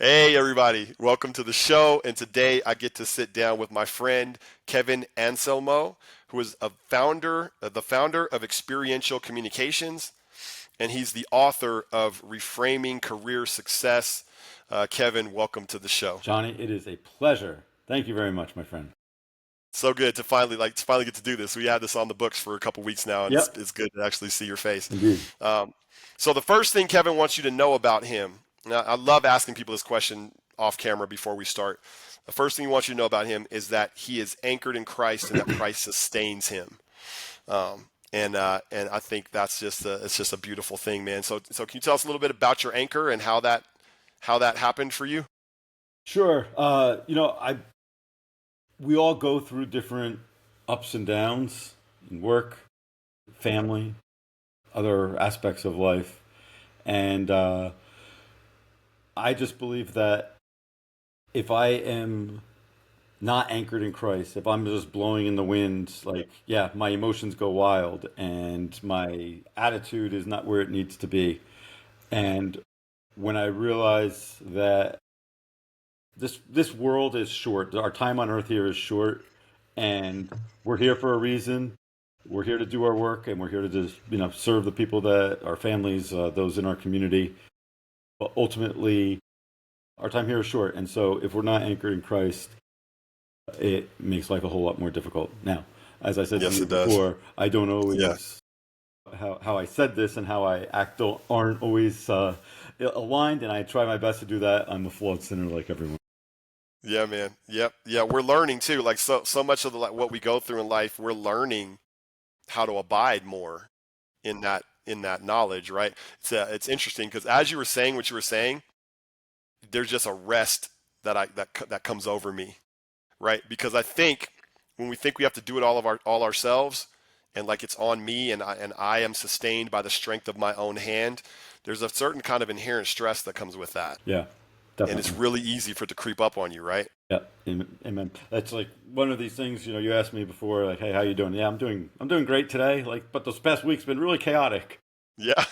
Hey everybody, welcome to the show. And today I get to sit down with my friend Kevin Anselmo, who is the founder of Experiential Communications, and he's the author of Reframing Career Success. Kevin, welcome to the show. Johnny, it is a pleasure. Thank you very much, my friend. So good to finally get to do this. We had this on the books for a couple weeks now, and it's Yep, it's good to actually see your face. indeed. Um, so the first thing Kevin wants you to know about him. Now, I love asking people this question off camera before we start. The first thing he wants you to know about him is that he is anchored in Christ and that Christ sustains him. And I think it's just a beautiful thing, man. So can you tell us a little bit about your anchor and how that happened for you? Sure. We all go through different ups and downs in work, family, other aspects of life, and I just believe that if I am not anchored in Christ, if I'm just blowing in the wind, like, yeah, my emotions go wild and my attitude is not where it needs to be. And when I realize that this world is short, our time on earth here is short, and we're here for a reason. We're here to do our work, and we're here to just serve the people that our families, those in our community. But ultimately, our time here is short, and so if we're not anchored in Christ, it makes life a whole lot more difficult. Now, as I said to Yes, you it does. before, I don't Yeah. always how I said this and how I act aren't always aligned, and I try my best to do that. I'm a flawed sinner like everyone. Yeah, man. Yep. Yeah, we're learning too. Like so much of what we go through in life, we're learning how to abide more in that knowledge, right? It's interesting because as you were saying what you were saying, there's just a rest that comes over me, right? Because I think when we think we have to do it all ourselves and like it's on me and I am sustained by the strength of my own hand, there's a certain kind of inherent stress that comes with that. Yeah, And it's definitely. really easy for it to creep up on you, right? Yeah, amen. That's like one of these things. You asked me before, like, "Hey, how you doing?" Yeah, I'm doing great today. Like, but this past week's been really chaotic. Yeah.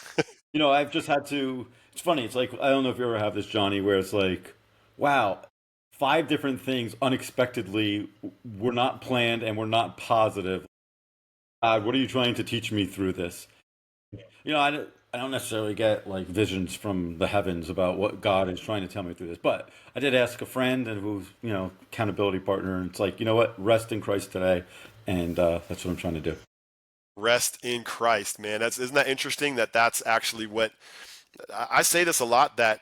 I've just had to. It's funny. It's like I don't know if you ever have this, Johnny, where it's like, wow, five different things unexpectedly were not planned and were not positive. What are you trying to teach me through this? I don't necessarily get like visions from the heavens about what God is trying to tell me through this, but I did ask a friend and who's accountability partner, and it's like, you know what, rest in Christ today, and that's what I'm trying to do. Rest in Christ, man. Isn't that interesting that that's actually what I say this a lot, that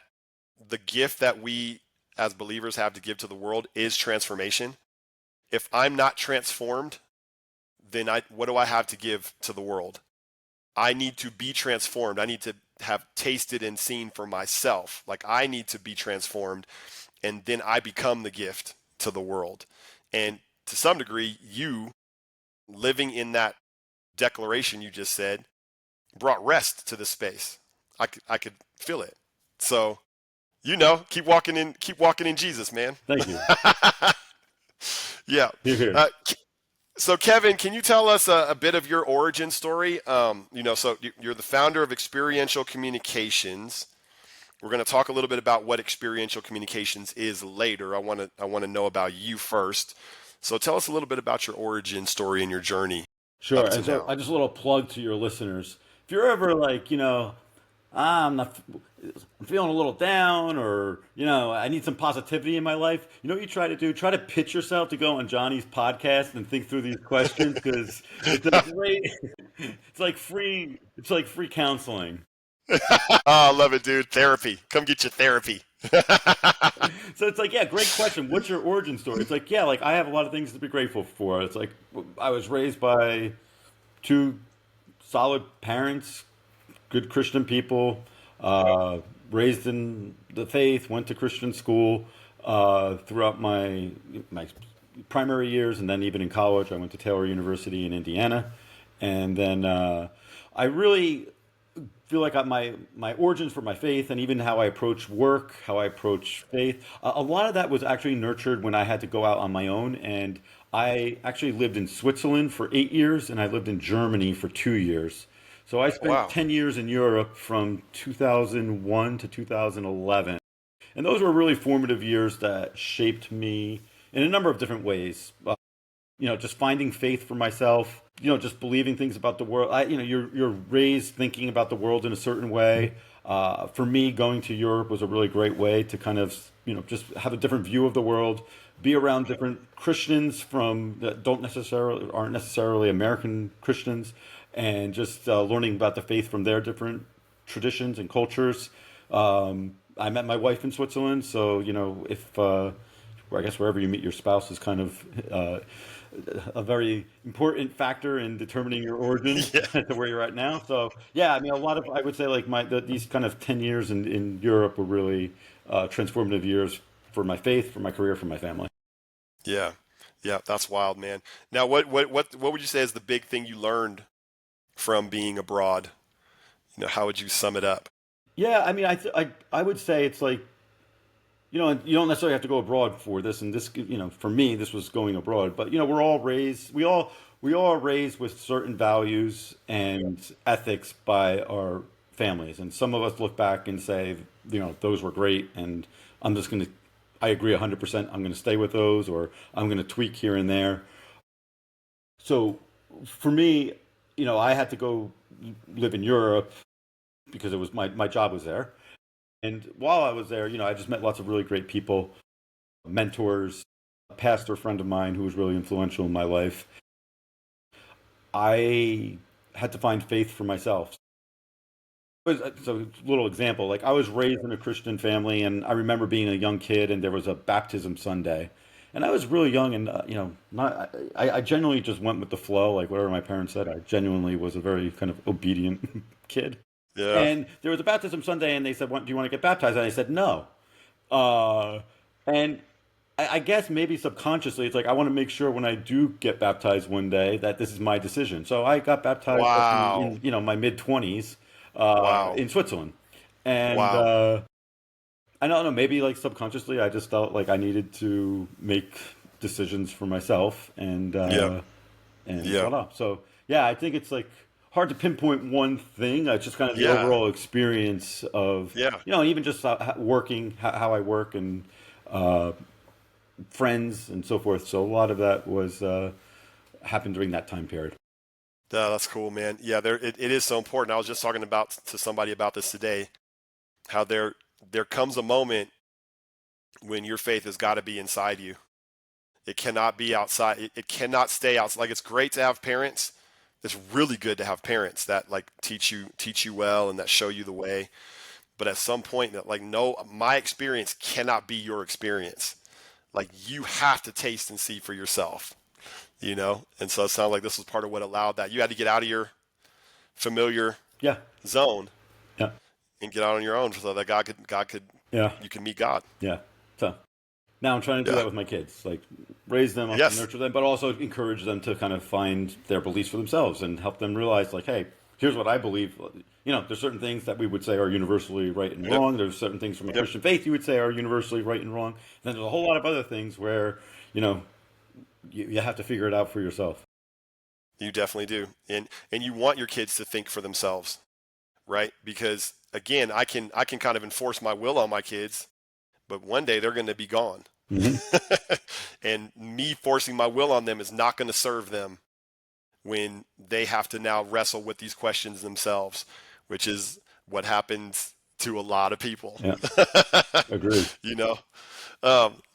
the gift that we as believers have to give to the world is transformation. If I'm not transformed, then what do I have to give to the world? I need to be transformed. I need to have tasted and seen for myself. Like I need to be transformed, and then I become the gift to the world. And to some degree, you living in that declaration you just said brought rest to this space. I could feel it. So, keep walking in Jesus, man. Thank you. Yeah. Here, here. Uh, so, Kevin, can you tell us a bit of your origin story? So you're the founder of Experiential Communications. We're going to talk a little bit about what experiential communications is later. I want to know about you first. So, tell us a little bit about your origin story and your journey Sure. up to And so, now. I just a little plug to your listeners. If you're ever like, I'm not, I'm feeling a little down, or I need some positivity in my life. You know what you try to do? Try to pitch yourself to go on Johnny's podcast and think through these questions, because it's a great. It's like free counseling. Oh, I love it, dude. Therapy. Come get your therapy. So it's like, yeah, great question. What's your origin story? It's like, yeah, like I have a lot of things to be grateful for. It's like I was raised by two solid parents, good Christian people, uh, raised in the faith, went to Christian school throughout my primary years, and then even in college, I went to Taylor University in Indiana, and then I really feel like my origins for my faith, and even how I approach work, how I approach faith, a lot of that was actually nurtured when I had to go out on my own. And I actually lived in Switzerland for 8 years, and I lived in Germany for 2 years. So I spent Wow. 10 years in Europe from 2001 to 2011. And those were really formative years that shaped me in a number of different ways. Just finding faith for myself, just believing things about the world. You're raised thinking about the world in a certain way. For me, going to Europe was a really great way to kind of, just have a different view of the world, be around different Christians from that aren't necessarily American Christians, and just learning about the faith from their different traditions and cultures. I met my wife in Switzerland, so if I guess wherever you meet your spouse is kind of a very important factor in determining your origin Yeah. to where you're at now. So yeah, I mean, a lot of I would say like these kind of 10 years in Europe were really transformative years for my faith, for my career, for my family. Yeah. Yeah, that's wild, man. Now, what would you say is the big thing you learned from being abroad? How would you sum it up? Yeah, I mean, I would say it's like you don't necessarily have to go abroad for this, and this, for me, this was going abroad. But we all are raised with certain values and ethics by our families, and some of us look back and say, those were great, and I'm just gonna, I agree 100%. I'm gonna stay with those, or I'm gonna tweak here and there. So, for me, I had to go live in Europe because it was my job was there. And while I was there, I just met lots of really great people, mentors, a pastor friend of mine who was really influential in my life. I had to find faith for myself. So, a little example, like I was raised in a Christian family, and I remember being a young kid, and there was a baptism Sunday. And I was really young, and not. I genuinely just went with the flow, like whatever my parents said. I genuinely was a very kind of obedient kid. Yeah. And there was a baptism Sunday, and they said, "Do you want to get baptized?" And I said, "No." And I guess maybe subconsciously, it's like I want to make sure when I do get baptized one day that this is my decision. So I got baptized Wow. in my mid 20s Wow. in Switzerland, and Wow. I don't know, maybe like subconsciously, I just felt like I needed to make decisions for myself, Yep. and Yep. voila. So yeah, I think it's like hard to pinpoint one thing. It's just kind of the Yeah. overall experience of Yeah. even just working, how I work, and uh, friends and so forth. So a lot of that was happened during that time period. That's cool, man. Yeah, it is so important. I was just talking about to somebody about this today, how there comes a moment when your faith has got to be inside you. It cannot be outside. It cannot stay outside. Like it's great to have parents. It's really good to have parents that like teach you well and that show you the way. But at some point that like no, my experience cannot be your experience. Like you have to taste and see for yourself. And so it sounds like this was part of what allowed that. You had to get out of your familiar Yeah, zone yeah, and get out on your own so that God could yeah, you can meet God. yeah. So now I'm trying to do Yeah. that with my kids, like raise them up and Yes. nurture them, but also encourage them to kind of find their beliefs for themselves and help them realize, like, hey, here's what I believe. There's certain things that we would say are universally right and Yep. wrong. There's certain things from a Yep. Christian faith you would say are universally right and wrong. Then there's a whole lot of other things where, you know, you have to figure it out for yourself. You definitely do. And you want your kids to think for themselves, right? Because again, I can kind of enforce my will on my kids, but one day they're going to be gone. Hmm. And me forcing my will on them is not going to serve them when they have to now wrestle with these questions themselves, which is what happens to a lot of people. Yeah, agreed. you know,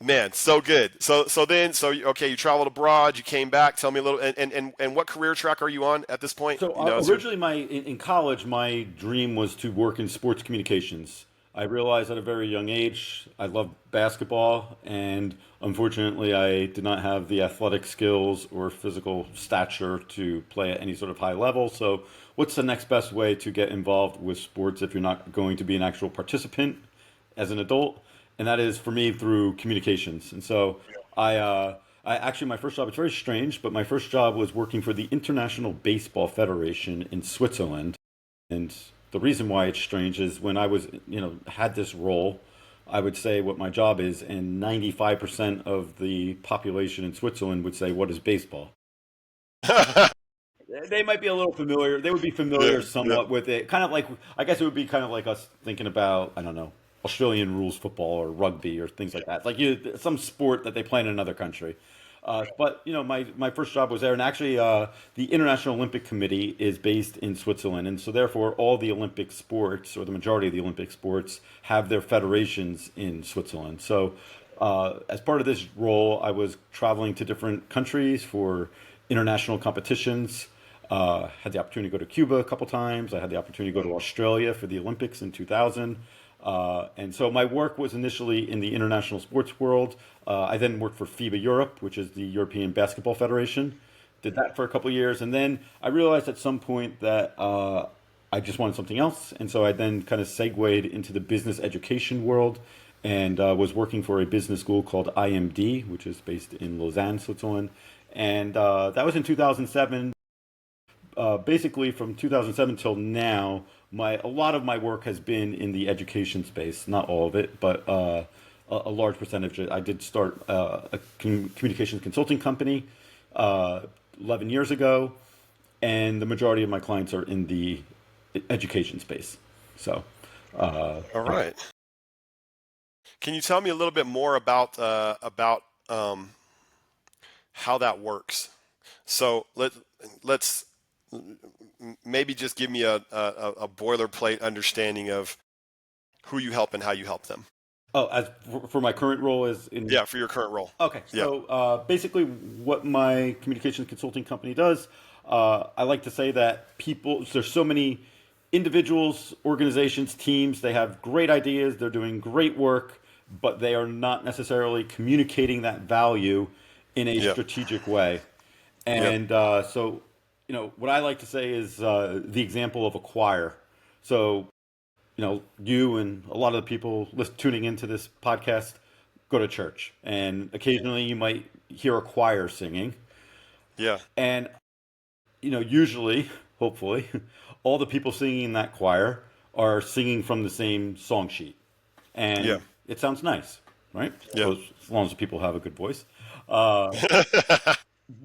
man, so good. Okay, you traveled abroad, you came back. Tell me a little, and what career track are you on at this point? So As you're, originally, in college, my dream was to work in sports communications. I realized at a very young age I loved basketball, and unfortunately, I did not have the athletic skills or physical stature to play at any sort of high level. So, what's the next best way to get involved with sports if you're not going to be an actual participant as an adult? And that is for me through communications. And so, I actually, my first job, it's very strange, but my first job was working for the International Baseball Federation in Switzerland. And the reason why it's strange is when I was, had this role, I would say what my job is, and 95% of the population in Switzerland would say, "What is baseball?" They might be a little familiar. They would be yeah, familiar yeah, somewhat with it. Kind of like, I guess it would be kind of like us thinking about, I don't know, Australian rules football or rugby or things like that. It's like some sport that they play in another country. But my first job was there, and actually, the International Olympic Committee is based in Switzerland, and so therefore, all the Olympic sports, or the majority of the Olympic sports, have their federations in Switzerland. So, as part of this role, I was traveling to different countries for international competitions. Had the opportunity to go to Cuba a couple times. I had the opportunity to go to Australia for the Olympics in 2000. And so my work was initially in the international sports world. I then worked for FIBA Europe, which is the European Basketball Federation. Did that for a couple of years. And then I realized at some point that I just wanted something else. And so I then kind of segued into the business education world and was working for a business school called IMD, which is based in Lausanne, Switzerland. And that was in 2007. Basically, from 2007 till now, a lot of my work has been in the education space. Not all of it, but a large percentage. I did start a communications consulting company uh, 11 years ago, and the majority of my clients are in the education space. So, All yeah. right. Can you tell me a little bit more about how that works? So let's maybe just give me a boilerplate understanding of who you help and how you help them. Oh, as for my current role is in. Yeah, for your current role. Okay, Yeah. so basically, what my communications consulting company does, I like to say that there's so many individuals, organizations, teams, they have great ideas, they're doing great work, but they are not necessarily communicating that value in a Yep. strategic way. Yep. And what I like to say is the example of a choir. So, you and a lot of the people tuning into this podcast go to church, and occasionally you might hear a choir singing, Yeah. and usually, hopefully, all the people singing in that choir are singing from the same song sheet, Yeah. and it sounds nice, right? Yeah. As long as the people have a good voice. Uh,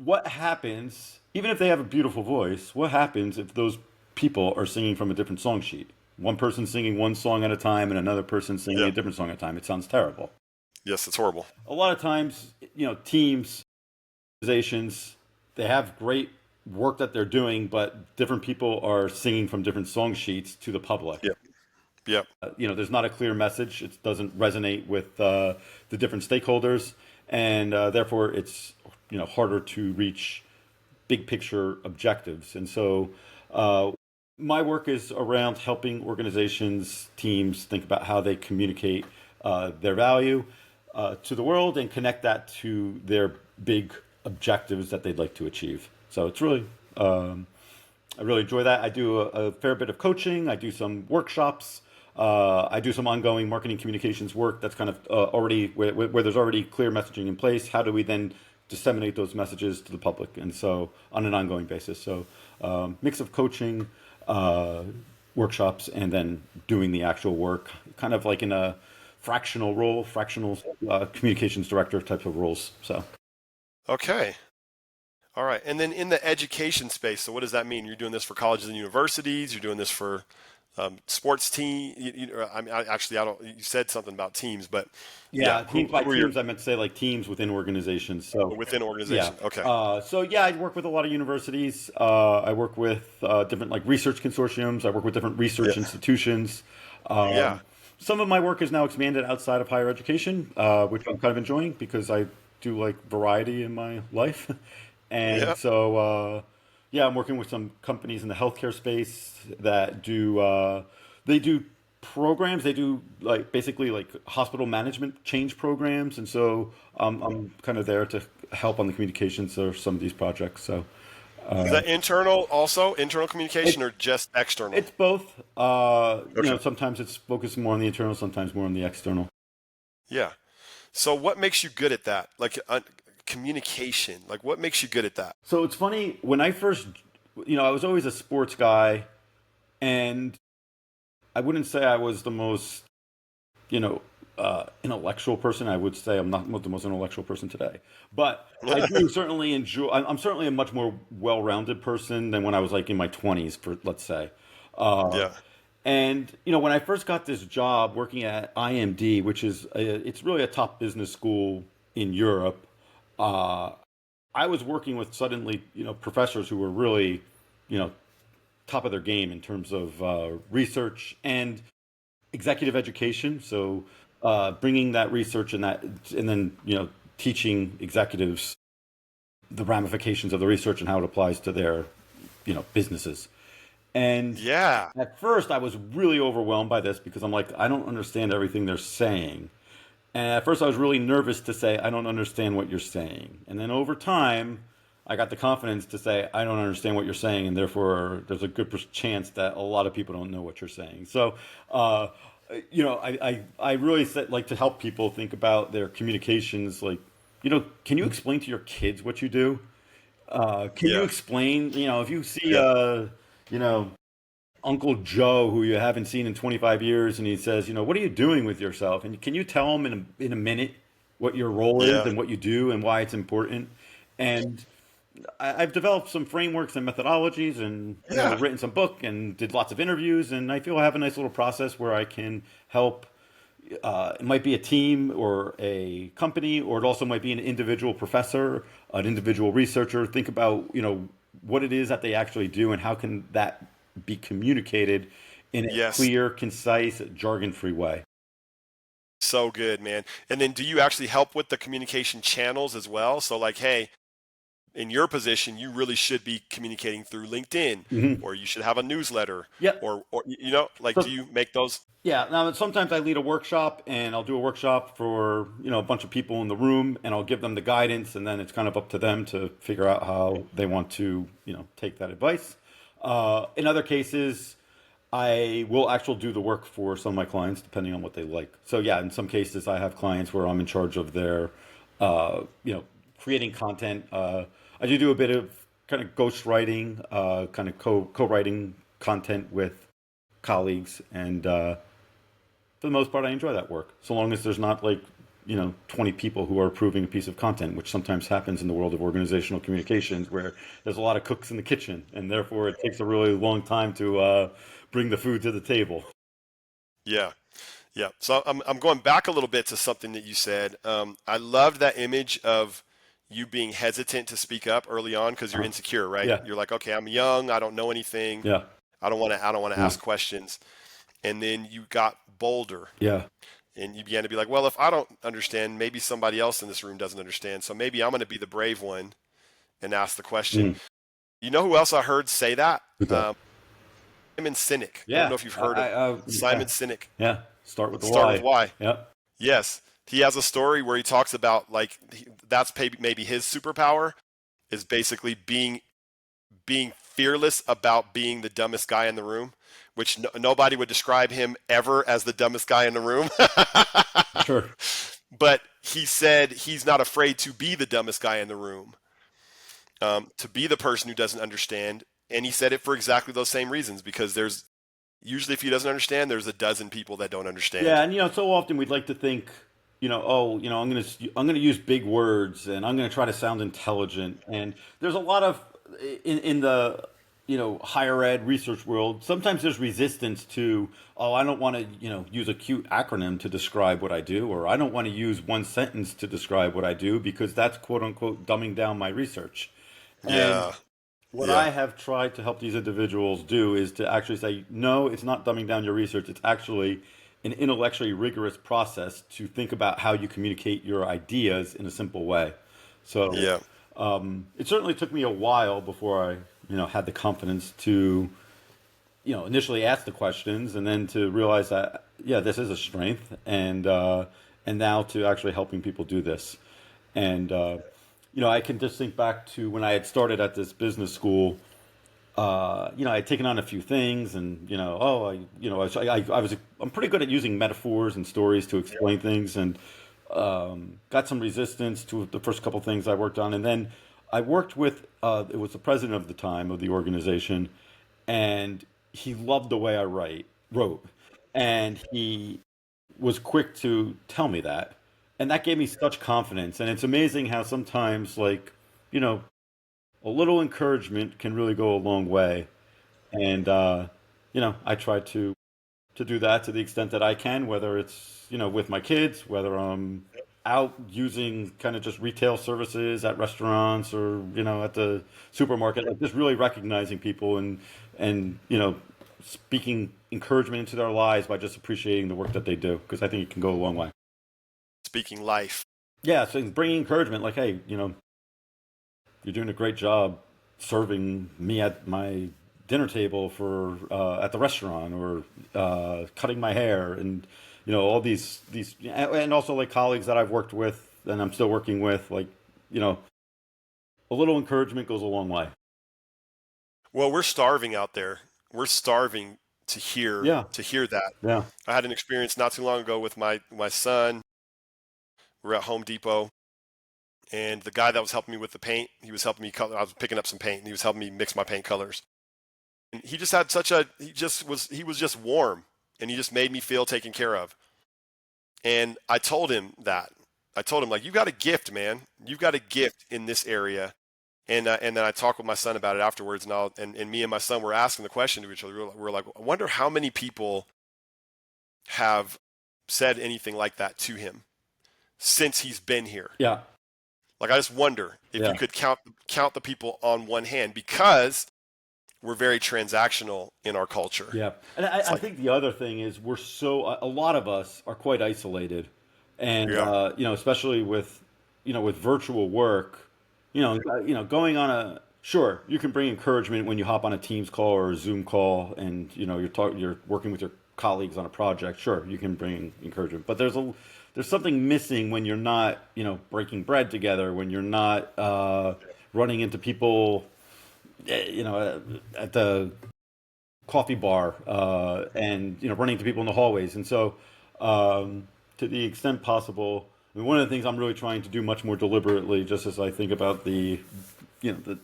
what happens, even if they have a beautiful voice, what happens if those people are singing from a different song sheet? One person singing one song at a time and another person singing Yeah. a different song at a time. It sounds terrible. Yes, it's horrible. A lot of times, teams, organizations, they have great work that they're doing, but different people are singing from different song sheets to the public. Yep. Yep. There's not a clear message. It doesn't resonate with the different stakeholders, and therefore it's harder to reach big picture objectives. And so, my work is around helping organizations, teams think about how they communicate their value to the world and connect that to their big objectives that they'd like to achieve. So it's really, I really enjoy that. I do a fair bit of coaching. I do some workshops. I do some ongoing marketing communications work that's kind of already where there's already clear messaging in place. How do we then disseminate those messages to the public? And so on an ongoing basis. So mix of coaching, workshops, and then doing the actual work, kind of like in a fractional communications director type of roles. So. Okay. All right. And then in the education space, so what does that mean? You're doing this for colleges and universities. You're doing this for sports team. I mean, actually, I don't. You said something about teams, but yeah, Yeah, teams by who are your teams, I meant to say like teams within organizations. So, within yeah. organization? Okay. I work with a lot of universities. I work with different like research consortiums. I work with different research Yeah. institutions. Yeah. Some of my work is now expanded outside of higher education, which I'm kind of enjoying because I do like variety in my life. And Yeah. so, yeah, I'm working with some companies in the healthcare space that they do programs. They do like basically like hospital management change programs. And so I'm kind of there to help on the communications of some of these projects. So Is that internal also? Internal communication it, or just external? it's both. Okay. Sometimes it's focused more on the internal, sometimes more on the external. Yeah. So what makes you good at that? Like communication. Like what makes you good at that? So it's funny when I first, I was always a sports guy, and I wouldn't say I was the most, you know, intellectual person. I would say I'm not the most intellectual person today, but I do certainly enjoy. I'm certainly a much more well-rounded person than when I was like in my 20s, for let's say. Uh, Yeah. And when I first got this job working at IMD, which is it's really a top business school in Europe, uh, I was working with suddenly professors who were really you know top of their game in terms of research and executive education. So bringing that research and then teaching executives the ramifications of the research and how it applies to their businesses. And Yeah. at first, I was really overwhelmed by this because I'm like, I don't understand everything they're saying. And at first, I was really nervous to say, I don't understand what you're saying. And then over time, I got the confidence to say, I don't understand what you're saying. And therefore, there's a good chance that a lot of people don't know what you're saying. So, I really like to help people think about their communications. Like, can you explain to your kids what you do? Can you Yeah. explain, if you see, Yeah. you know, Uncle Joe, who you haven't seen in 25 years, and he says, what are you doing with yourself? And can you tell him in a minute what your role is Yeah. and what you do and why it's important? And I've developed some frameworks and methodologies and, Yeah. written some book and did lots of interviews. And I feel I have a nice little process where I can help. It might be a team or a company, or it also might be an individual professor, an individual researcher. Think about, what it is that they actually do and how can that be communicated in a Yes. clear, concise, jargon-free way. So good, man. And then do you actually help with the communication channels as well? So like, hey, in your position, you really should be communicating through LinkedIn, Hmm. or you should have a newsletter, Yep. or like, do So you make those? yeah, now sometimes I lead a workshop and I'll do a workshop for, a bunch of people in the room and I'll give them the guidance and then it's kind of up to them to figure out how they want to, take that advice. In other cases, I will actually do the work for some of my clients depending on what they like. So yeah, in some cases I have clients where I'm in charge of their, creating content. I do a bit of kind of ghost writing, kind of co-writing content with colleagues and, for the most part, I enjoy that work. So long as there's not like, 20 people who are approving a piece of content, which sometimes happens in the world of organizational communications, where there's a lot of cooks in the kitchen, and therefore it takes a really long time to bring the food to the table. Yeah. Yeah. So I'm going back a little bit to something that you said. I loved that image of you being hesitant to speak up early on because you're Uh, insecure, right? yeah, You're like, okay, I'm young, I don't know anything, yeah, I don't want to yeah, ask questions. And then you got bolder yeah. and you began to be like, well, if I don't understand, maybe somebody else in this room doesn't understand. So maybe I'm going to be the brave one and ask the question. Mm, You know who else I heard say that? who's that? Simon Sinek. I don't Yeah, know if you've heard of yeah, Simon Sinek. yeah. Start with Let's the start with why. why. Yeah, Yes, he has a story where he talks about like that's maybe his superpower is basically being fearless about being the dumbest guy in the room, which nobody would describe him ever as the dumbest guy in the room. sure. But he said he's not afraid to be the dumbest guy in the room, to be the person who doesn't understand. And he said it for exactly those same reasons because there's usually if he doesn't understand, there's a dozen people that don't Yeah, understand. and so often we'd like to think, oh, I'm gonna use big words and I'm gonna try to sound intelligent. And there's a lot of in the higher ed research world. Sometimes there's resistance to, oh, I don't want to use a cute acronym to describe what I do, or I don't want to use one sentence to describe what I do because that's quote unquote dumbing down my research. And Yeah, what yeah, I have tried to help these individuals do is to actually say, no, it's not dumbing down your research. It's actually an intellectually rigorous process to think about how you communicate your ideas in a simple way. So yeah, it certainly took me a while before I, had the confidence to, initially ask the questions and then to realize that, yeah, this is a strength, and now to actually helping people do this. And I can just think back to when I had started at this business school. I had taken on a few things, and I'm pretty good at using metaphors and stories to explain things, and got some resistance to the first couple things I worked on, and then I worked with it was the president of the time of the organization, and he loved the way I wrote, and he was quick to tell me that, and that gave me such confidence, and it's amazing how sometimes like you know a little encouragement can really go a long way. And I try to to do that to the extent that I can, whether it's, with my kids, whether I'm out using kind of just retail services at restaurants or, at the supermarket, like just really recognizing people and, speaking encouragement into their lives by just appreciating the work that they do, because I think it can go a long way. Speaking life. Yeah, so bringing encouragement, like, hey, you're doing a great job serving me at my dinner table for at the restaurant, or cutting my hair, and all these, and also like colleagues that I've worked with and I'm still working with, like, you know a little encouragement goes a long way. Well, we're starving out there. We're starving Yeah, to hear that. yeah, I had an experience not too long ago with my son. We're at Home Depot, and the guy that was helping me with the paint, he was helping me color. I was picking up some paint, and he was helping me mix my paint colors. And he just had such a he was just warm, and he just made me feel taken care of. And I told him that. I told him, like, you got a gift, man. You've got a gift in this area. And then I talked with my son about it afterwards, and me and my son were asking the question to each other. We were like, I wonder how many people have said anything like that to him since he's been here. yeah, Like, I just wonder if you yeah, could count the people on one hand, because we're very transactional in our culture. yeah. And I, It's I like, think the other thing is we're so a lot of us are quite isolated, and yeah, especially with virtual work, going on a sure, you can bring encouragement when you hop on a Teams call or a Zoom call, and you're working with your colleagues on a project. Sure, you can bring encouragement, but there's something missing when you're not breaking bread together, when you're not running into people at the coffee bar, and running into people in the hallways. And so, to the extent possible, I mean, one of the things I'm really trying to do much more deliberately, just as I think about the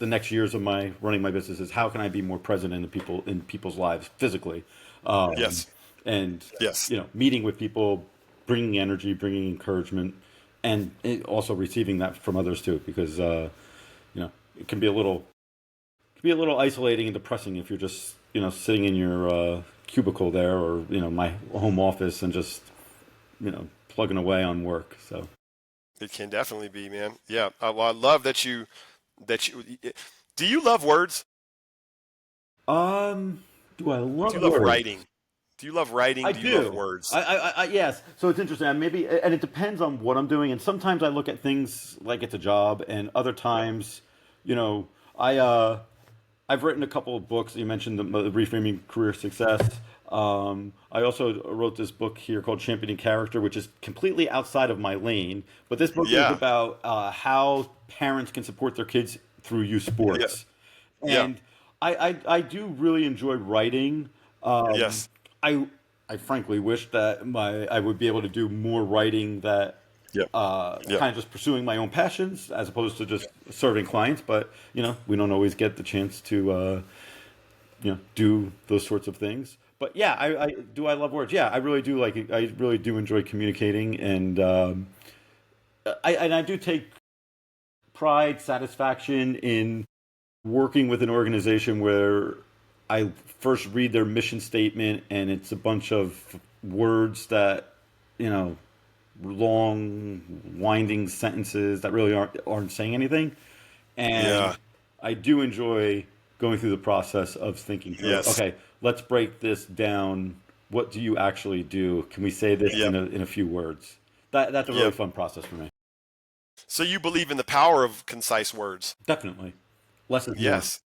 next years of my running my business, is how can I be more present in people's lives physically, um, yes, and yes, meeting with people, bringing energy, bringing encouragement, and also receiving that from others too, because it can be a little isolating and depressing if you're just sitting in your cubicle there, or my home office, and just plugging away on work. So it can definitely be, man. Yeah, well, I love that you. Do you love words? do I Do you love love words? writing? Do you love writing? I Do you love do. words? Yes. So it's interesting. Maybe, and it depends on what I'm doing. And sometimes I look at things like it's a job, and other Yeah. times, you know, I I've written a couple of books. You mentioned the Reframing Career Success. I also wrote this book here called Championing Character, which is completely outside of my lane. But this book is Yeah. about how parents can support their kids through youth Yeah. sports. Yeah. And I do really enjoy writing. Um, Yes. I I frankly wish that I would be able to do more writing that Yep. Yep. kind of just pursuing my own passions as opposed to just serving clients. But we don't always get the chance to do those sorts of things. But yeah, I love words. Yeah, I really do like it. I really do enjoy communicating, and I do take pride, satisfaction in working with an organization where I first read their mission statement, and it's a bunch of words that, you know, long, winding sentences that really aren't saying anything. And Yeah. I do enjoy going through the process of thinking through, Yes. okay, let's break this down. What do you actually do? Can we say this Yep. in a few words? That's a really Yep. fun process for me. So you believe in the power of concise words? Definitely. Less is more. Yes.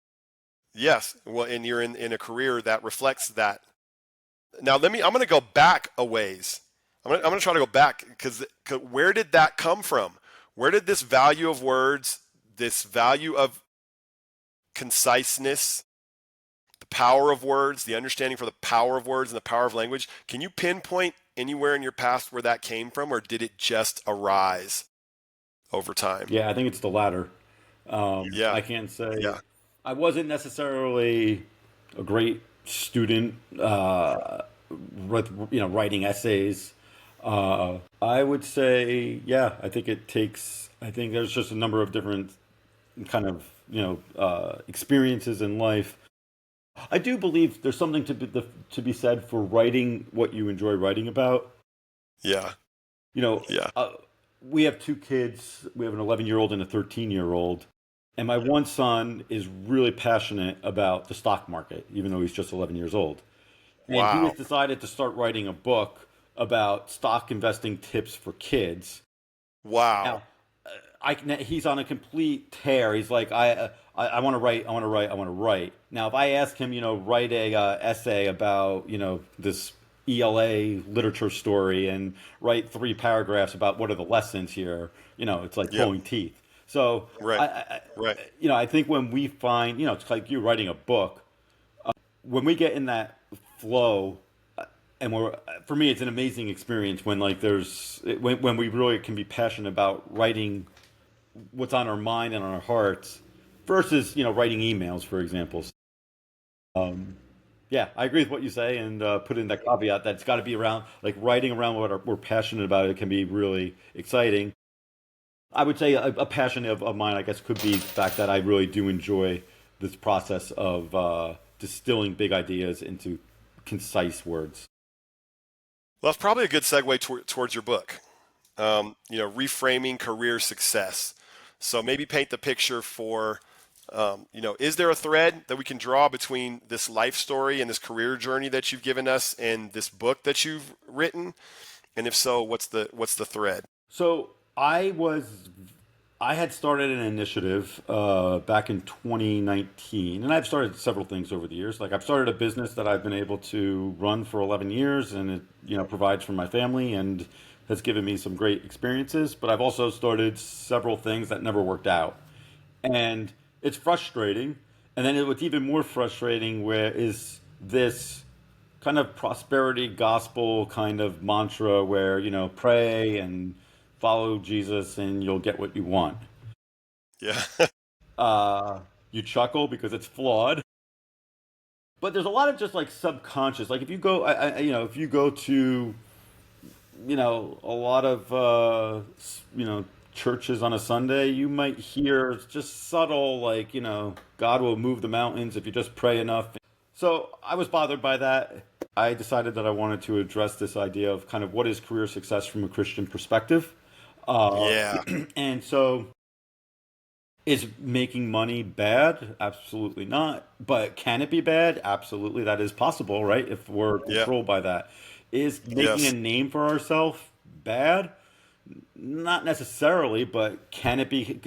Yes. Well, and you're in a career that reflects that. Now I'm going to go back a ways. I'm going to try to go back, because where did that come from? Where did this value of words, this value of conciseness, the power of words, the understanding for the power of words and the power of language, can you pinpoint anywhere in your past where that came from, or did it just arise over time? Yeah, I think it's the latter. Yeah. I can't say Yeah. I wasn't necessarily a great student with writing essays. I would say, yeah, I think it takes. I think there's just a number of different kind of experiences in life I do believe there's something to be said for writing what you enjoy writing about. Yeah. You know, Yeah. we have two kids. We have an 11-year-old and a 13-year-old. And my one son is really passionate about the stock market, even though he's just 11 years old. And he has Wow. decided to start writing a book about stock investing tips for kids. Wow. Now, he's on a complete tear. He's like, I want to write, I want to write, I want to write. Now, if I ask him, write a essay about, this ELA literature story and write 3 paragraphs about what are the lessons here, it's like Yep. pulling teeth. So, Right. Right. I think when we find, it's like you writing a book. When we get in that flow, and for me, it's an amazing experience when like when we really can be passionate about writing what's on our mind and on our hearts versus writing emails, for example. Yeah, I agree with what you say, and put in that caveat that it's got to be around like writing around what we're passionate about. It can be really exciting. I would say a passion of mine, I guess, could be the fact that I really do enjoy this process of distilling big ideas into concise words. Well, that's probably a good segue towards your book. Reframing career success. So maybe paint the picture for, is there a thread that we can draw between this life story and this career journey that you've given us and this book that you've written? And if so, what's the thread? So I had started an initiative back in 2019, and I've started several things over the years. Like I've started a business that I've been able to run for 11 years, and it provides for my family and has given me some great experiences. But I've also started several things that never worked out, and it's frustrating. And then what's even more frustrating, where is this kind of prosperity gospel kind of mantra where pray and follow Jesus and you'll get what you want. Yeah. uh, you chuckle because it's flawed, but there's a lot of just like subconscious. Like if you go, if you go to, a lot of, churches on a Sunday, you might hear just subtle, like, God will move the mountains if you just pray enough. So I was bothered by that. I decided that I wanted to address this idea of kind of what is career success from a Christian perspective. Uh, Yeah. and so is making money bad? Absolutely not. But can it be bad? Absolutely. That is possible, right? If we're Yeah. controlled by that. Is making a Yes. name for ourselves bad? Not necessarily, but can it be?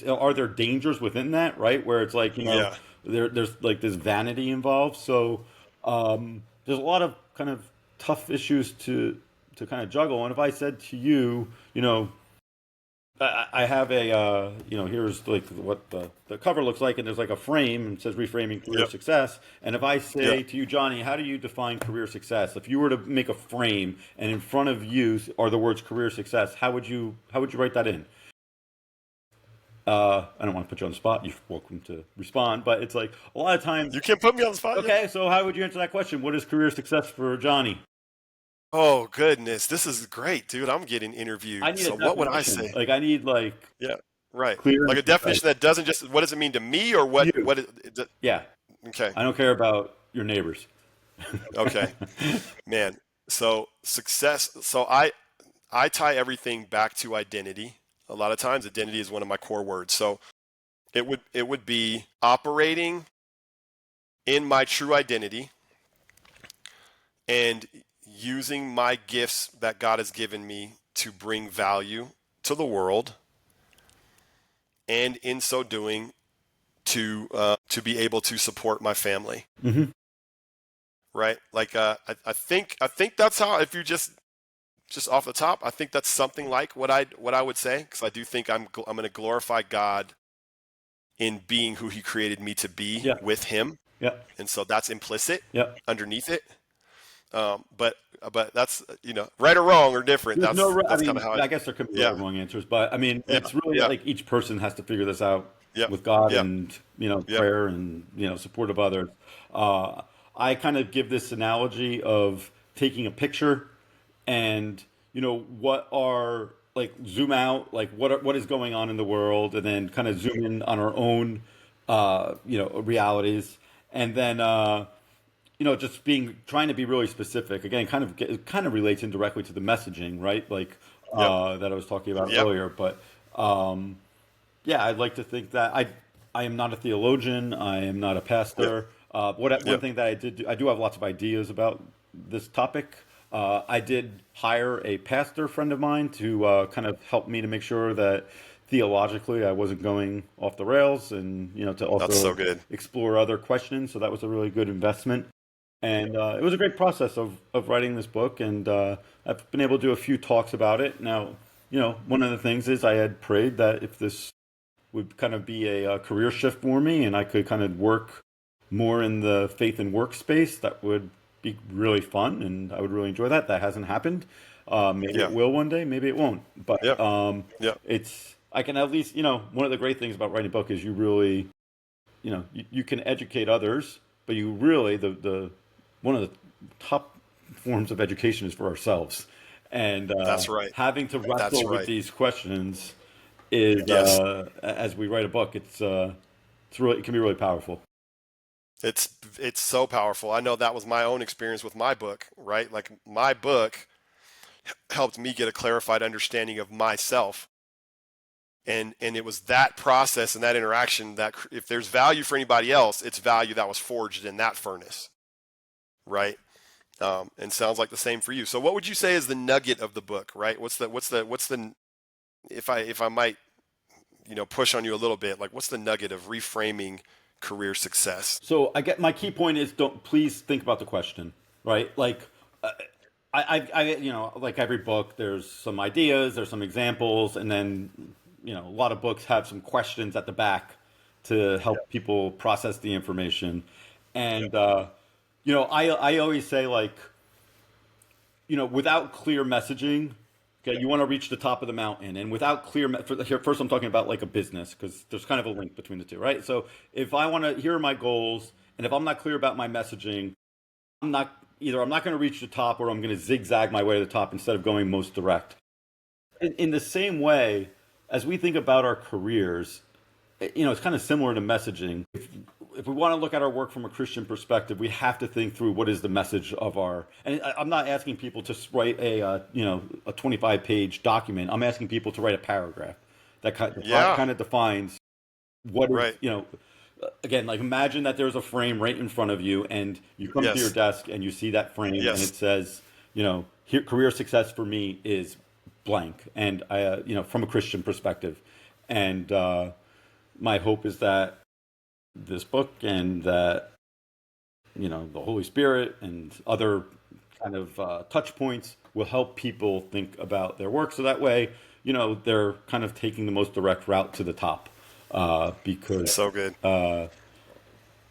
Are there dangers within that, right? Where it's like Yeah. there's like this vanity involved. So there's a lot of kind of tough issues to kind of juggle. And if I said to you, I have a, here's like what the cover looks like, and there's like a frame and it says reframing career Yep. success. And if I Yep. say to you, Johnny, how do you define career success? If you were to make a frame and in front of you are the words career success, how would you write that in? I don't want to put you on the spot. You're welcome to respond, but it's like a lot of times. You can put me on the spot. Yeah. Okay, so how would you answer that question? What is career success for Johnny? Oh goodness, this is great, dude. I'm getting I interviewed. need a So what would I definition. say? Like I need like Yeah. Right. clear Like and a concise. definition that doesn't just what does it mean to me or what You. what Yeah. okay. I don't care about your neighbors. Okay. Man. So success. So I tie everything back to identity. A lot of times identity is one of my core words. So it would be operating in my true identity and using my gifts that God has given me to bring value to the world, and in so doing to be able to support my family. Hmm. Right? Like I think that's how, if you just off the top, I think that's something like what I would say, because I do think I'm going to glorify God in being who He created me to be Yeah. with Him, Yeah. and so that's implicit Yeah. underneath it. But that's right or wrong or different. There's no. That's I that's kind of mean, how I I guess there could be right yeah or wrong answers, but I mean, yeah it's really yeah like each person has to figure this out yep with God yep and yep prayer and support of others. Uh, I kind of give this analogy of taking a picture and what are like zoom out like what is going on in the world and then kind of zoom in on our own realities And then just being trying to be really specific again, it kind of relates indirectly to the messaging, right? Like Yep. that I was talking about Yep. earlier. But yeah, I'd like to think that I am not a theologian. I am not a Yep. pastor. One Yep. thing that I do have lots of ideas about this topic. I did hire a pastor friend of mine to kind of help me to make sure that theologically I wasn't going off the rails, and to That's so also good. explore other questions. So that was a really good investment. And it was a great process of writing this book, and I've been able to do a few talks about it. Now, one of the things is I had prayed that if this would kind of be a, career shift for me, and I could kind of work more in the faith and work space. That would be really fun, and I would really enjoy that. That hasn't happened. Maybe it Yeah. will one day, maybe it won't. But Yep. Yep. it's I can at least one of the great things about writing a book is you really you can educate others, but you really the one of the top forms of education is for ourselves, and That's right. having to That's wrestle with right. these questions is Yes. as we write a book, it's really it can be really powerful. It's so powerful. I know that was my own experience with my book, right? Like my book helped me get a clarified understanding of myself. And it was that process and that interaction that if there's value for anybody else, it's value that was forged in that furnace, right? And sounds like the same for you. So what would you say is the nugget of the book, right? What's the if I might, push on you a little bit, like what's the nugget of reframing career success? So I get my key point is don't please think about the question, right? Like uh, like every book, there's some ideas, there's some examples, and then a lot of books have some questions at the back to help people process the information. And I always say like without clear messaging, okay, you want to reach the top of the mountain, and without here first, I'm talking about like a business because there's kind of a link between the two, right? So if I want to, here are my goals, and if I'm not clear about my messaging, I'm not going to reach the top, or I'm going to zigzag my way to the top instead of going most direct. In the same way, as we think about our careers, it's kind of similar to messaging. If we want to look at our work from a Christian perspective, we have to think through what is the message of our. And I'm not asking people to write a 25-page document. I'm asking people to write a paragraph that Yeah, kind of defines what is right. again, like imagine that there's a frame right in front of you, and you come to your Yes, desk and you see that frame, and yes. it says, here, career success for me is blank, and from a Christian perspective, and my hope is that this book and that the Holy Spirit and other kind of touch points will help people think about their work, so that way they're kind of taking the most direct route to the top, because So good.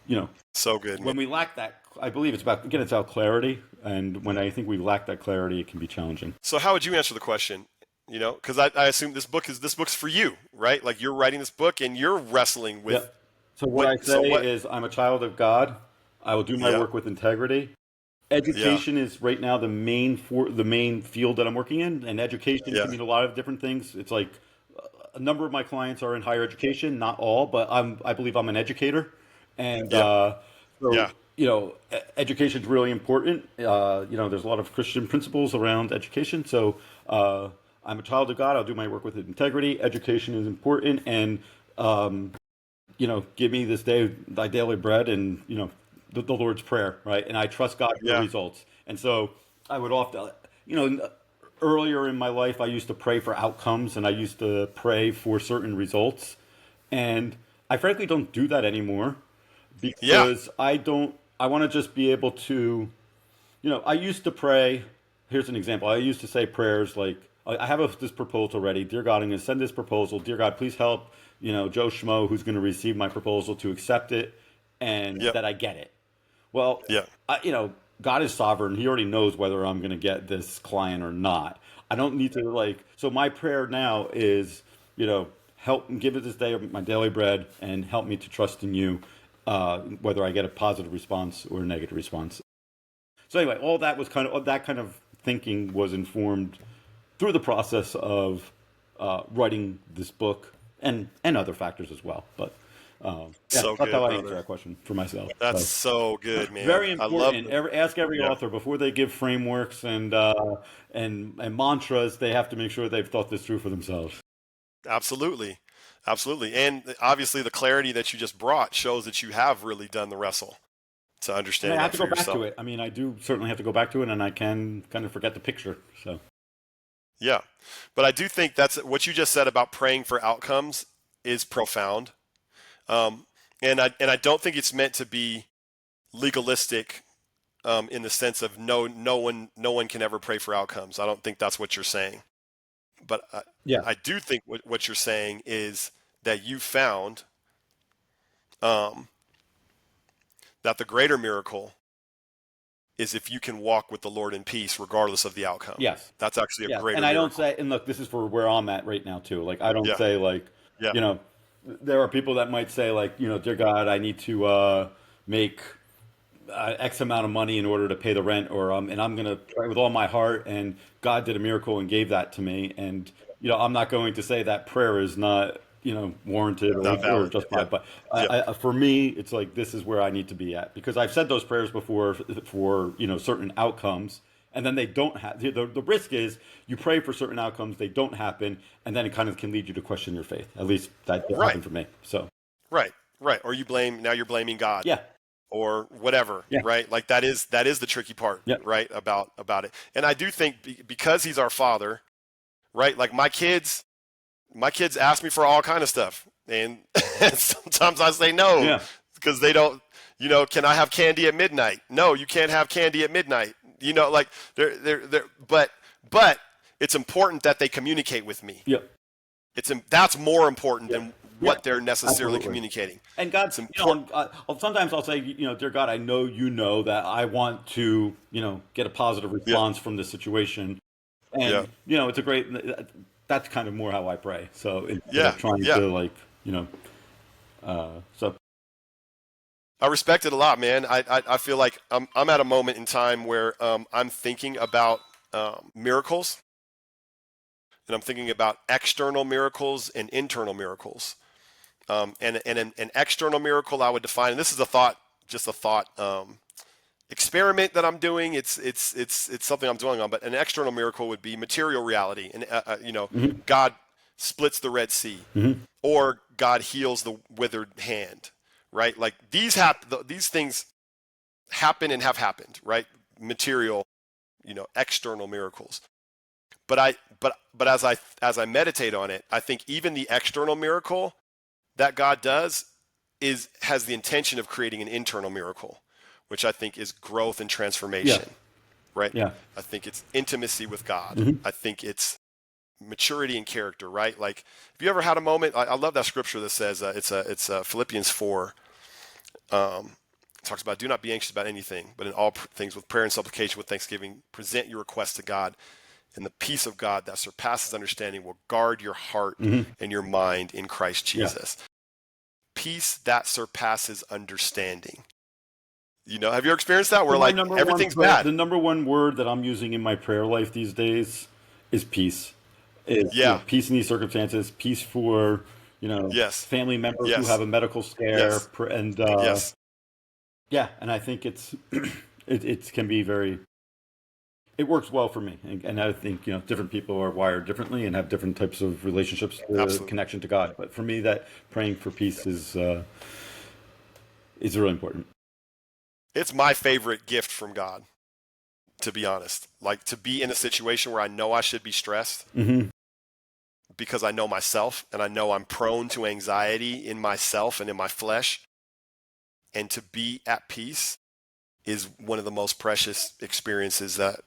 you know So good, man. when we lack that, I believe it's about again, it's about clarity, and when I think we lack that clarity, it can be challenging. So how would you answer the question? Because I assume this book's for you, right? Like you're writing this book and you're wrestling with Yep. So what what. I So say what? is, I'm a child of God. I will do my Yeah, work with integrity. yeah, Education is right now the main field that I'm working in, and education can yeah, mean a lot of different things. It's like a number of my clients are in higher education, not all, but I believe I'm an educator, and yeah, so yeah, education is really important. There's a lot of Christian principles around education, so I'm a child of God. I'll do my work with integrity. Education is important, and give me this day thy daily bread, and the Lord's prayer, right? And I trust God for yeah, results. And so I would often, earlier in my life, I used to pray for outcomes, and I used to pray for certain results. And I frankly don't do that anymore yeah, because I want to just be able to, I used to pray. Here's an example. I used to say prayers like, I have this proposal ready. Dear God, I'm going to send this proposal. Dear God, please help, Joe Schmo, who's going to receive my proposal, to accept it and yeah, that I get it. Well, yeah, God is sovereign. He already knows whether I'm going to get this client or not. I don't need to so my prayer now is, help give it this day my daily bread and help me to trust in you, whether I get a positive response or a negative response. So anyway, all that was that kind of thinking was informed through the process of writing this book and other factors as well. But Yeah, So that's how good, I answer brother. that question for myself. That's So so good, man. very I love important. the Ask every yeah, author before they give frameworks and mantras. They have to make sure they've thought this through for themselves. absolutely. Absolutely. And obviously the clarity that you just brought shows that you have really done the wrestle to And I understanding have that to for go back to yourself. it. I mean, I do certainly have to go back to it, and I can kind of forget the picture. So Yeah. But I do think that's what you just said about praying for outcomes is profound. Um, and I don't think it's meant to be legalistic in the sense of no one can ever pray for outcomes. I don't think that's what you're saying. But yeah, I do think what you're saying is that you found um, that the greater miracle is if you can walk with the Lord in peace regardless of the outcome. yes. That's actually a Yeah, greater and I don't miracle. say, and look, this is for where I'm at right now too. Like, I don't Yeah. say like, Yeah. you know, there are people that might say like, dear God, I need to make X amount of money in order to pay the rent, or and I'm gonna pray with all my heart, and God did a miracle and gave that to me, and I'm not going to say that prayer is not warranted Not or valid. Yeah. justified, but Yeah. for me, it's like this is where I need to be at because I've said those prayers before for certain outcomes. And then they don't have the risk is you pray for certain outcomes, they don't happen, and then it kind of can lead you to question your faith. At least that Right. happened for me. So Right. Right. Or you're blaming God yeah, or whatever, yeah, right? Like that is the tricky part, yeah, right? About it. And I do think because he's our father, right? Like my kids ask me for all kind of stuff, and sometimes I say no yeah, because they don't. Can I have candy at midnight? No, you can't have candy at midnight. Like they're but it's important that they communicate with me. yeah. That's more important Yeah. than Yeah. what they're necessarily Absolutely. communicating. And God, It's important. sometimes I'll say, dear God, I know that I want to, get a positive Yeah, response from this situation, yeah, and it's a great. That's kind of more how I pray. So instead yeah, of trying yeah. to like, so I respect it a lot, man. I feel like I'm at a moment in time where I'm thinking about miracles, and I'm thinking about external miracles and internal miracles. And an external miracle I would define, and this is a thought, just a thought experiment that I'm doing. It's something I'm dwelling on, but an external miracle would be material reality, and hmm God splits the Red Sea, hmm or God heals the withered hand, right? Like these things happen and have happened, right? Material, external miracles. But as I meditate on it, I think even the external miracle that God does has the intention of creating an internal miracle, which I think is growth and yeah, transformation, right? yeah, I think it's intimacy with God. hmm I think it's maturity and character, right? Like, have you ever had a moment? I love that scripture that says it's Philippians 4. It talks about do not be anxious about anything, but in all things with prayer and supplication with thanksgiving, present your requests to God, and the peace of God that surpasses understanding will guard your heart hmm and your mind in Christ yeah. Jesus. Peace that surpasses understanding. Have you ever experienced that So where my like number one everything's prayer, the bad? number one word that I'm using in my prayer life these days is peace. Is Yeah. peace in these circumstances, peace for Yes. family members who have Yes. a medical scare, Yes. and Yes. yeah, and I think it can be very it works well for me, and I think different people are wired differently and have different types of relationships, Absolutely. connection to God. But for me, that praying for peace is really important. It's my favorite gift from God, to be honest. Like to be in a situation where I know I should be stressed Hmm. because I know myself and I know I'm prone to anxiety in myself and in my flesh. And to be at peace is one of the most precious experiences that,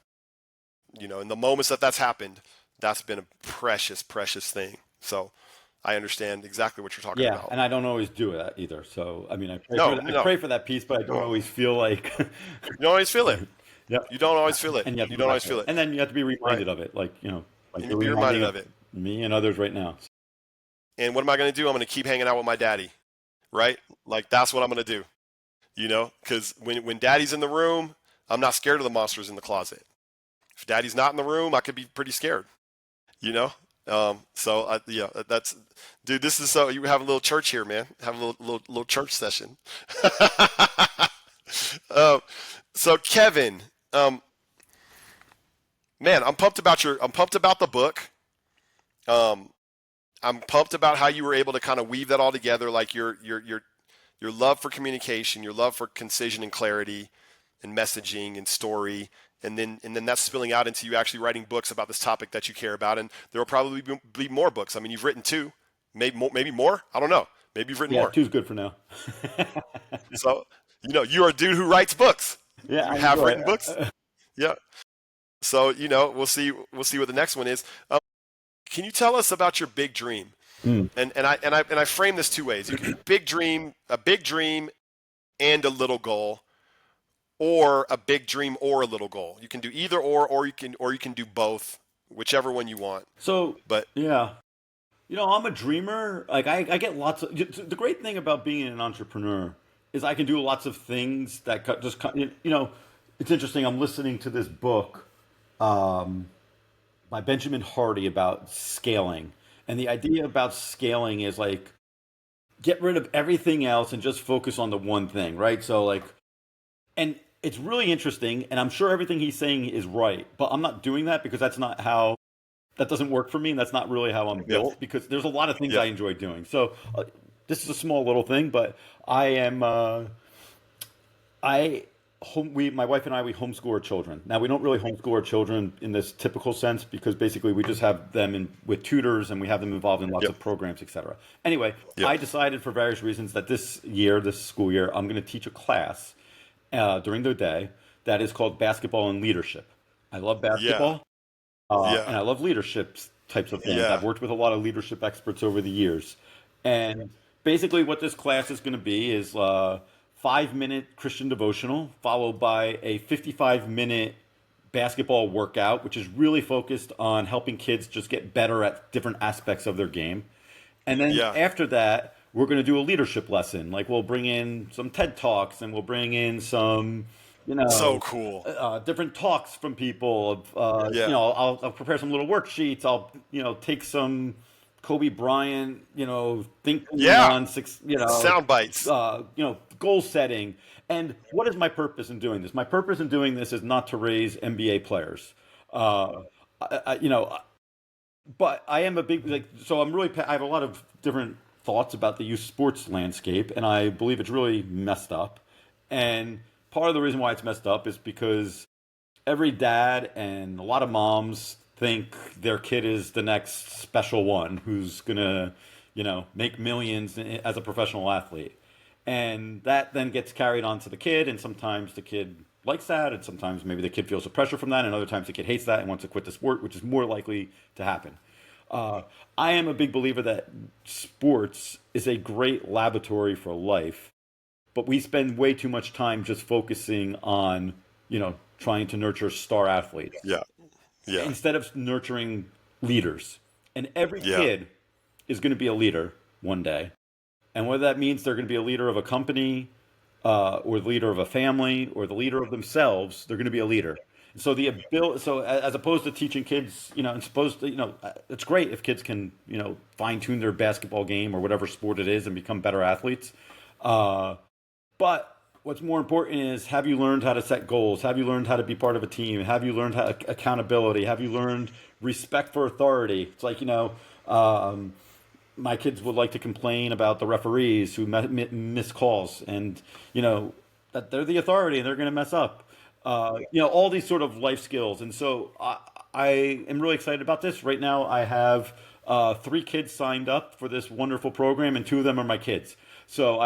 in the moments that's happened, that's been a precious, precious thing. So I understand exactly what you're talking Yeah, about. and I don't always do that either. So I mean, No, I no, pray for that peace, but I don't always feel like. you don't always feel it. Yeah, You don't always feel it. and you have to You go don't back always to feel it, it. and then you have to be Right. reminded of it, like like And you're you be reminded reminding of it. me and others right now. And what am I going to do? I'm going to keep hanging out with my daddy. Right. Like that's what I'm going to do, because when daddy's in the room, I'm not scared of the monsters in the closet. If daddy's not in the room, I could be pretty scared, you know? Yeah, that's, dude. This is so you have a little church here, man. Have a little church session. um, so Kevin, um, man, I'm pumped about the book. Um, I'm pumped about how you were able to kind of weave that all together, like your love for communication, your love for concision and clarity, and messaging and story, and then that's spilling out into you actually writing books about this topic that you care about, and there will probably be more books. I mean, you've written two, maybe more. I don't know. Maybe you've written Yeah, more. two's good for now. So you are a dude who writes books. Yeah, You I have enjoy written books. it. Yeah. So we'll see what the next one is. Can you tell us about your big dream? Mm. And I frame this two ways. You can do a big dream and a little goal, or a big dream or a little goal. You can do either or you can do both, whichever one you want. So, But yeah. I'm a dreamer. Like I get lots of the great thing about being an entrepreneur is I can do lots of things that just it's interesting. I'm listening to this book um, by Benjamin Hardy about scaling, and the idea about scaling is like get rid of everything else and just focus on the one thing, right? So like, and it's really interesting, and I'm sure everything he's saying is right, but I'm not doing that because that doesn't work for me, and that's not really how I'm yeah, built because there's a lot of things yeah, I enjoy doing. So this is a small little thing, but I am I my wife and I, we homeschool our children. Now we don't really homeschool our children in this typical sense because basically we just have them in with tutors and we have them involved in lots yeah, of programs, etc. Anyway, yeah, I decided for various reasons that this school year, I'm going to teach a class during the day that is called basketball and leadership. I love yeah, basketball. And yeah, I love leadership types of things. I've yeah, worked with a lot of leadership experts over the years. And basically, what this class is going to be is 5 minute Christian devotional, followed by a 55-minute basketball workout, which is really focused on helping kids just get better at different aspects of their game. And then yeah. after that, we're going to do a leadership lesson. Like we'll bring in some TED Talks and we'll bring in some, you So know, cool. different talks from people. Yeah, I'll prepare some little worksheets. I'll, take some Kobe Bryant, thinking yeah. on six, Sound bites. goal setting. And what is my purpose in doing this? My purpose in doing this is not to raise NBA players. Uh, I, you know, but I am a big like so I'm really I have a lot of different thoughts about the youth sports landscape, and I believe it's really messed up. And part of the reason why it's messed up is because every dad and a lot of moms think their kid is the next special one who's gonna, make millions as a professional athlete. And that then gets carried on to the kid, and sometimes the kid likes that, and sometimes maybe the kid feels the pressure from that, and other times the kid hates that and wants to quit the sport, which is more likely to happen. Uh, I am a big believer that sports is a great laboratory for life, but we spend way too much time just focusing on, trying to nurture star athletes Yeah, yeah, instead of nurturing leaders. And every yeah, kid is going to be a leader one day. And whether that means they're going to be a leader of a company, or the leader of a family, or the leader of themselves, they're going to be a leader. So as opposed to teaching kids, and supposed to, it's great if kids can, fine tune their basketball game or whatever sport it is and become better athletes. Uh, but what's more important is have you learned how to set goals? Have you learned how to be part of a team? Have you learned how accountability? Have you learned respect for authority? It's like, um, my kids would like to complain about the referees who miss calls, and that they're the authority and they're going to mess up. All these sort of life skills, and so I am really excited about this. Right now, I have 3 kids signed up for this wonderful program, and 2 of them are my kids. So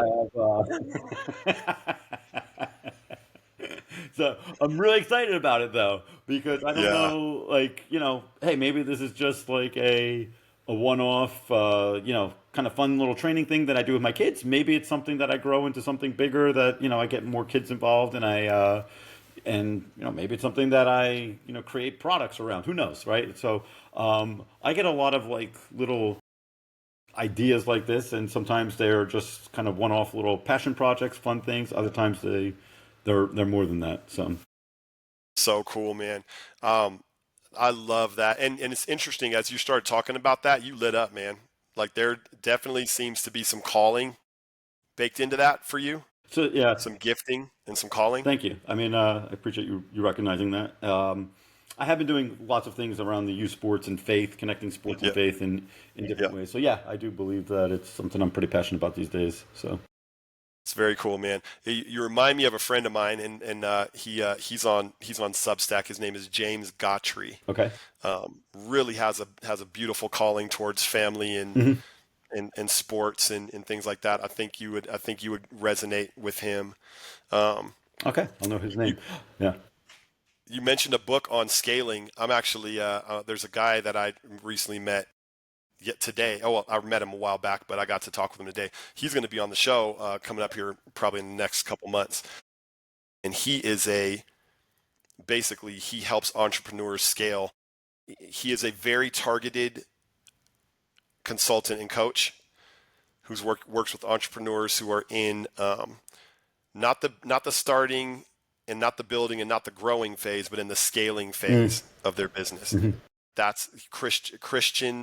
so I'm really excited about it though, because I don't yeah. know, like, hey, maybe this is just like a one-off, kind of fun little training thing that I do with my kids. Maybe it's something that I grow into something bigger that, I get more kids involved and maybe it's something that I, create products around. Who knows, right? So, I get a lot of like little ideas like this, and sometimes they're just kind of one-off little passion projects, fun things. Other times they're more than that. So So cool, man. Um, I love that. And it's interesting as you started talking about that, you lit up, man. Like there definitely seems to be some calling baked into that for you, So yeah, some gifting and some calling. thank you. I mean, I appreciate you recognizing that. I have been doing lots of things around the youth sports and faith, connecting sports and Yep. faith in different Yep. ways. So yeah, I do believe that it's something I'm pretty passionate about these days. So It's very cool, man. You remind me of a friend of mine, and he's on Substack. His name is James Gottry. okay. Really has a beautiful calling towards family Hmm. and sports and things like that. I think you would resonate with him. Um, Okay, I'll know his you name. Yeah. you mentioned a book on scaling. I'm actually there's a guy that I recently met yet today. Oh, well, I met him a while back, but I got to talk with him today. He's going to be on the show coming up here probably in the next couple months, and he helps entrepreneurs scale. He is a very targeted consultant and coach who's works with entrepreneurs who are in not the starting and not the building and not the growing phase, but in the scaling Mm. phase of their business. Hmm. That's Christian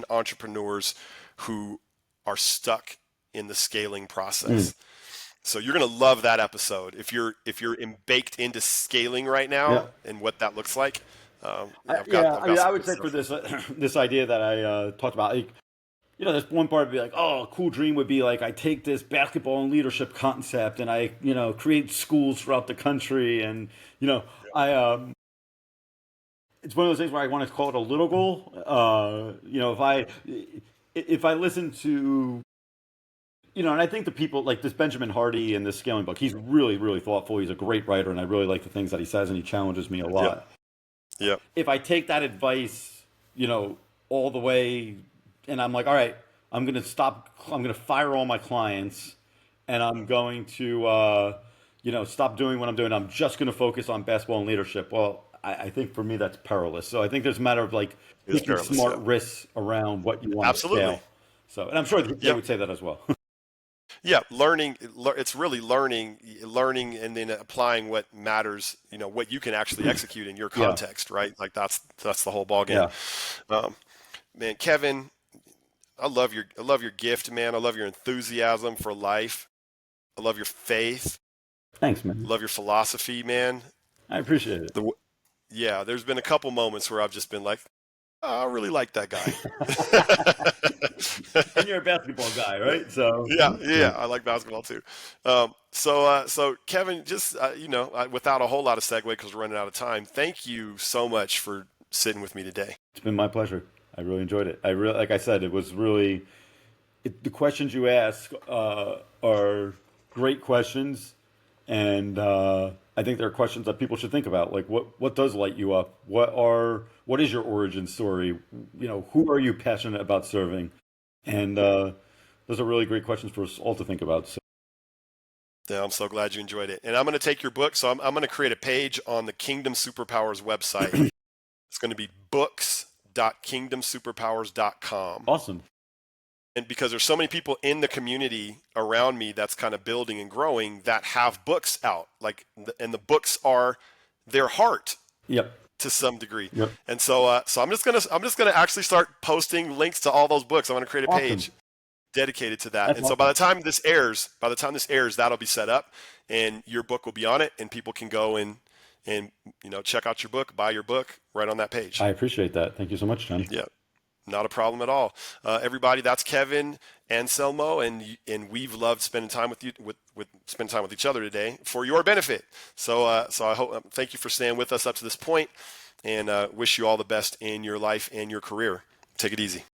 entrepreneurs who are stuck in the scaling Mm. process. So you're going to love that episode if you're baked into scaling right Yeah. now and what that looks like. I've got Yeah, I've I mean, got I some would good say for stuff. this this idea that I talked about, like, there's one part would be like, oh, a cool dream would be like I take this basketball and leadership concept and I, create schools throughout the country, and I it's one of those things where I want to call it a little goal. If I listen to, and I think the people like this Benjamin Hardy in this scaling book, he's really really thoughtful. He's a great writer, and I really like the things that he says, and he challenges me a Yep. lot. Yep. If I take that advice, all the way, and I'm like, all right, I'm going to fire all my clients, and I'm going to, stop doing what I'm doing. I'm just going to focus on basketball and leadership. Well, I think for me that's perilous. So I think there's a matter of like It's taking perilous. smart Yep. risks around what you want to Absolutely. scale. So, and I'm sure they Yep. would say that as well. Yeah. It's really learning, and then applying what matters. What you can actually execute in your Yeah, context, right? Like that's the whole ball game. yeah. Um, man, Kevin, I love your gift, man. I love your enthusiasm for life. I love your faith. Thanks, I man. love your philosophy, man. I appreciate it. The Yeah, there's been a couple moments where I've just been like, oh, I really like that guy. And you're a basketball guy, right? So, Yeah, yeah. yeah, I like basketball too. So Kevin, just without a whole lot of segue because we're running out of time. Thank you so much for sitting with me today. It's been my pleasure. I really enjoyed it. Like I said, it was really the questions you ask are great questions, and I think they're questions that people should think about. Like, what does light you up? What is your origin story? Who are you passionate about serving? And those are really great questions for us all to think about. So, Yeah, I'm so glad you enjoyed it. And I'm going to take your book, so I'm going to create a page on the Kingdom Superpowers website. It's going to be books.kingdomsuperpowers.com. awesome. And because there's so many people in the community around me that's kind of building and growing that have books out, and the books are their heart Yep. to some degree. Yep. And so I'm just gonna actually start posting links to all those books. I'm gonna create a Awesome. page dedicated to that. That's And so by awesome. the time this airs, that'll be set up, and your book will be on it, and people can go and check out your book, buy your book right on that page. I appreciate that. Thank you so much, John. Yeah. Not a problem at all. Everybody, that's Kevin Anselmo, and we've loved spending time with you, with spending time with each other today for your benefit. So I hope thank you for staying with us up to this point, and wish you all the best in your life and your career. Take it easy.